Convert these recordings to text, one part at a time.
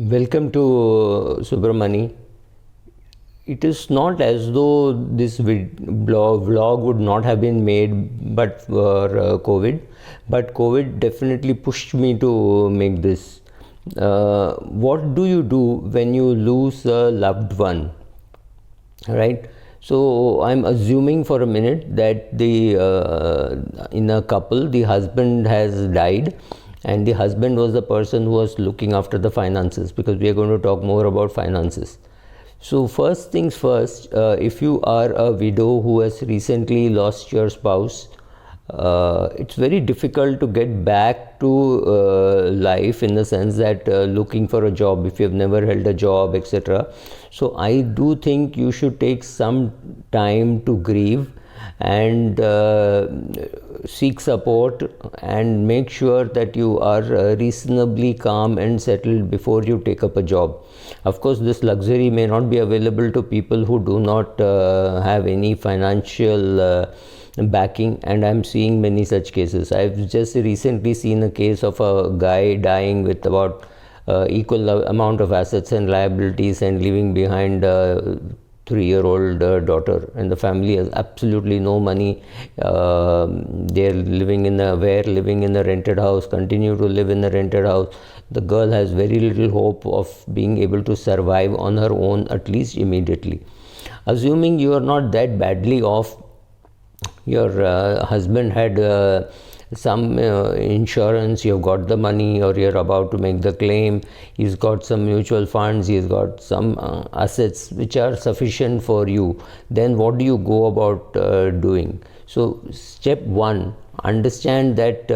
Welcome to Subramani. It is not as though this vlog would not have been made but for COVID, but COVID definitely pushed me to make this. What do you do when you lose a loved one? Right? So I'm assuming for a minute that in a couple the husband has died, and the husband was the person who was looking after the finances, because we are going to talk more about finances. So first things first, if you are a widow who has recently lost your spouse, it's very difficult to get back to life, in the sense that looking for a job if you have never held a job, etc. So I do think you should take some time to grieve and seek support, and make sure that you are reasonably calm and settled before you take up a job. Of course, this luxury may not be available to people who do not have any financial backing, and I'm seeing many such cases. I've just recently seen a case of a guy dying with about equal amount of assets and liabilities, and leaving behind 3-year-old daughter, and the family has absolutely no money. They're living in a rented house, continue to live in a rented house. The girl has very little hope of being able to survive on her own, at least immediately. Assuming you are not that badly off, your husband had some insurance, you've got the money, or you're about to make the claim, he's got some mutual funds, he's got some assets which are sufficient for you, then what do you go about doing? So step one, understand that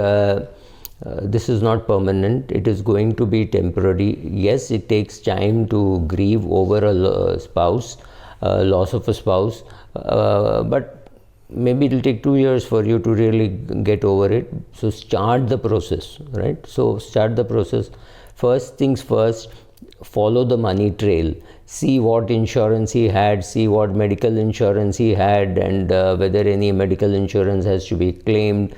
this is not permanent, it is going to be temporary. Yes, it takes time to grieve over a spouse, loss of a spouse, but maybe it will take 2 years for you to really get over it. So start the process, right? So start the process. First things first, follow the money trail. See what insurance he had, see what medical insurance he had, and whether any medical insurance has to be claimed,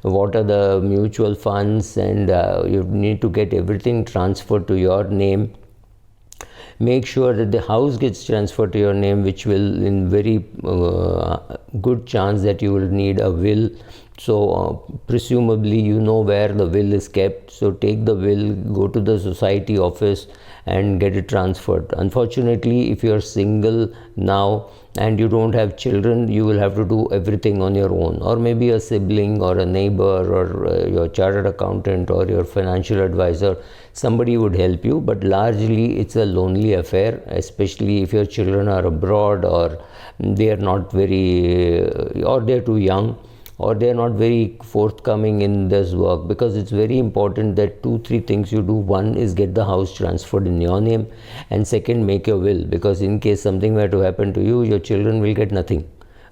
what are the mutual funds, and you need to get everything transferred to your name. Make sure that the house gets transferred to your name, which will, in very good chance that you will need a will. So presumably you know where the will is kept, so take the will, go to the society office and get it transferred. Unfortunately, if you are single now and you don't have children, you will have to do everything on your own, or maybe a sibling or a neighbor or your chartered accountant or your financial advisor, somebody would help you. But largely it's a lonely affair, especially if your children are abroad, or they are not very or they're too young, or they are not very forthcoming in this work, because it's very important that 2-3 things you do. One is get the house transferred in your name, and second, make your will, because in case something were to happen to you, your children will get nothing,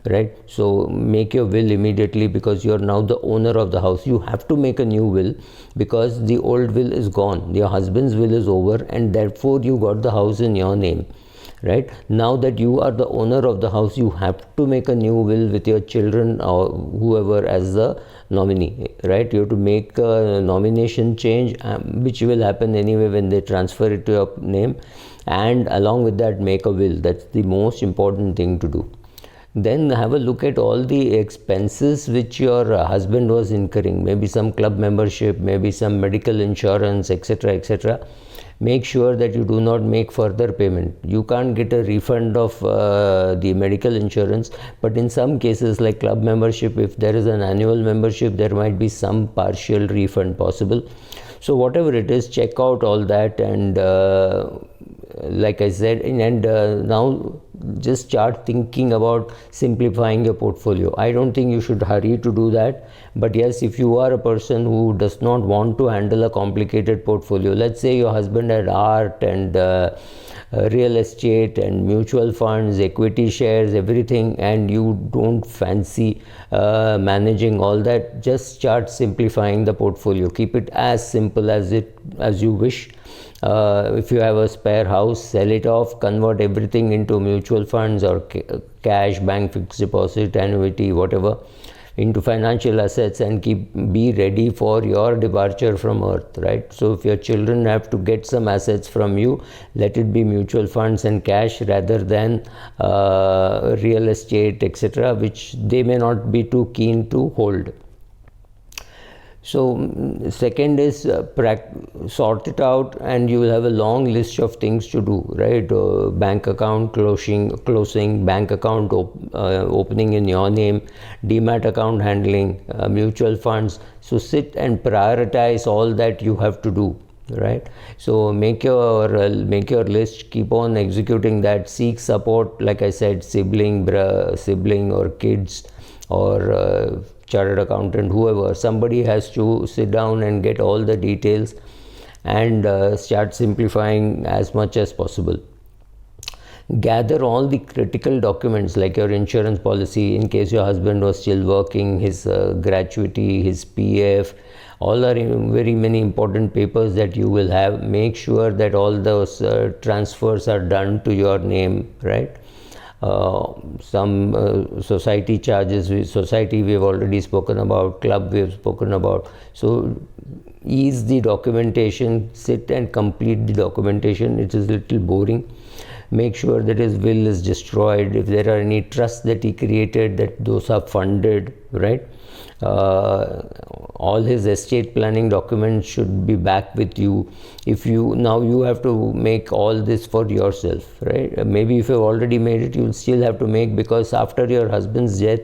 right? So make your will immediately, because you are now the owner of the house. You have to make a new will, because the old will is gone, your husband's will is over, and therefore you got the house in your name. Right now that you are the owner of the house, you have to make a new will with your children or whoever as the nominee, right? You have to make a nomination change, which will happen anyway when they transfer it to your name, and along with that, make a will. That's the most important thing to do. Then have a look at all the expenses which your husband was incurring, maybe some club membership, maybe some medical insurance, etc., etc. Make sure that you do not make further payment. You can't get a refund of the medical insurance, but in some cases like club membership, if there is an annual membership, there might be some partial refund possible. So whatever it is, check out all that, and like I said, and now just start thinking about simplifying your portfolio. I don't think you should hurry to do that, but yes, if you are a person who does not want to handle a complicated portfolio, let's say your husband had art and real estate and mutual funds, equity shares, everything, and you don't fancy managing all that, just start simplifying the portfolio. Keep it as simple as you wish. If you have a spare house, sell it off, convert everything into mutual funds or cash, bank fixed deposit, annuity, whatever. into financial assets and be ready for your departure from earth, right? So if your children have to get some assets from you, let it be mutual funds and cash rather than real estate, etc., which they may not be too keen to hold. So second is sort it out, and you will have a long list of things to do, right? Bank account closing, bank account opening in your name, demat account handling, mutual funds. So sit and prioritize all that you have to do, right? So make your list, keep on executing that, seek support, like I said, sibling or kids or chartered accountant, whoever. Somebody has to sit down and get all the details and start simplifying as much as possible. Gather all the critical documents like your insurance policy in case your husband was still working, his gratuity, his PF. All are very many important papers that you will have. Make sure that all those transfers are done to your name, right? Some society charges, society we have already spoken about, club we have spoken about. So ease the documentation, sit and complete the documentation. It is a little boring. Make sure that his will is destroyed. If there are any trusts that he created, that those are funded, right? All his estate planning documents should be back with you. If you have to make all this for yourself, right? Maybe if you've already made it, you'll still have to make, because after your husband's death,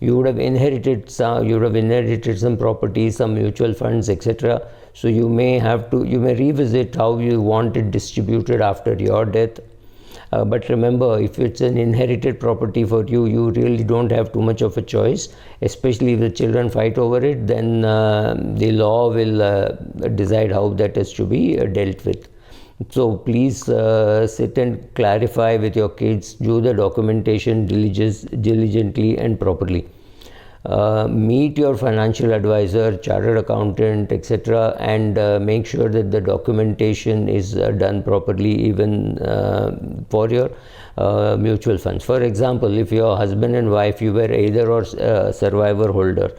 you would have inherited some property, some mutual funds, etc. So you may revisit how you want it distributed after your death. But remember, if it's an inherited property for you, you really don't have too much of a choice, especially if the children fight over it. Then the law will decide how that is to be dealt with. So please sit and clarify with your kids, do the documentation diligently and properly. Meet your financial advisor, chartered accountant, etc., and make sure that the documentation is done properly, even for your mutual funds. For example, if your husband and wife, you were either or survivor holder,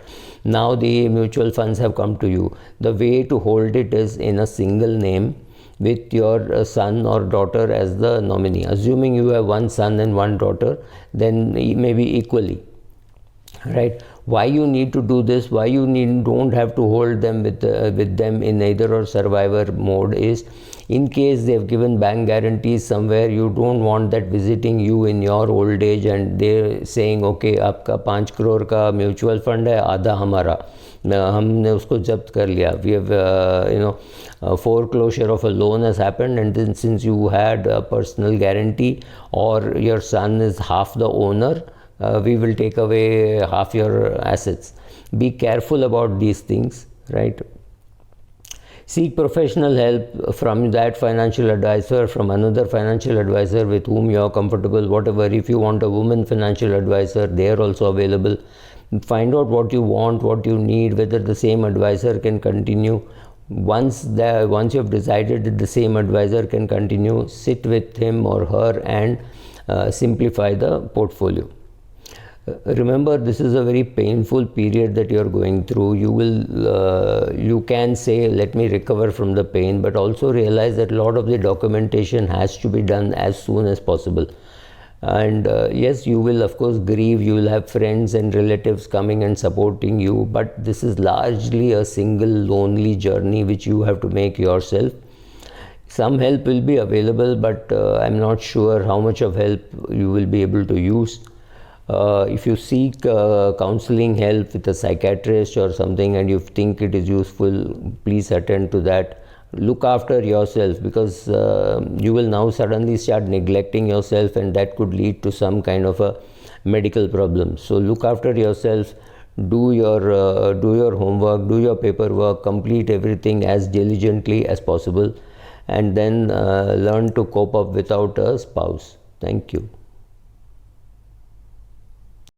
now the mutual funds have come to you. The way to hold it is in a single name with your son or daughter as the nominee. Assuming you have one son and one daughter, then maybe equally, right? Why you need to do this, why you don't have to hold them with them in either or survivor mode is, in case they have given bank guarantees somewhere, you don't want that visiting you in your old age and they're saying, okay, आपका 5 crore का mutual fund है, आधा हमारा, हमने उसको जब्त कर लिया. We have foreclosure of a loan has happened, and then since you had a personal guarantee or your son is half the owner, we will take away half your assets. Be careful about these things, right? Seek professional help from that financial advisor, from another financial advisor with whom you are comfortable, whatever. If you want a woman financial advisor, they are also available. Find out what you want, what you need, whether the same advisor can continue. Once you have decided that the same advisor can continue, sit with him or her and simplify the portfolio. Remember, this is a very painful period that you are going through. You can say, let me recover from the pain, but also realize that a lot of the documentation has to be done as soon as possible. And yes, you will of course grieve, you will have friends and relatives coming and supporting you, but this is largely a single lonely journey which you have to make yourself. Some help will be available, but I'm not sure how much of help you will be able to use. If you seek counseling help with a psychiatrist or something and you think it is useful, please attend to that. Look after yourself, because you will now suddenly start neglecting yourself, and that could lead to some kind of a medical problem. So look after yourself, do your homework, do your paperwork, complete everything as diligently as possible, and then learn to cope up without a spouse. Thank you.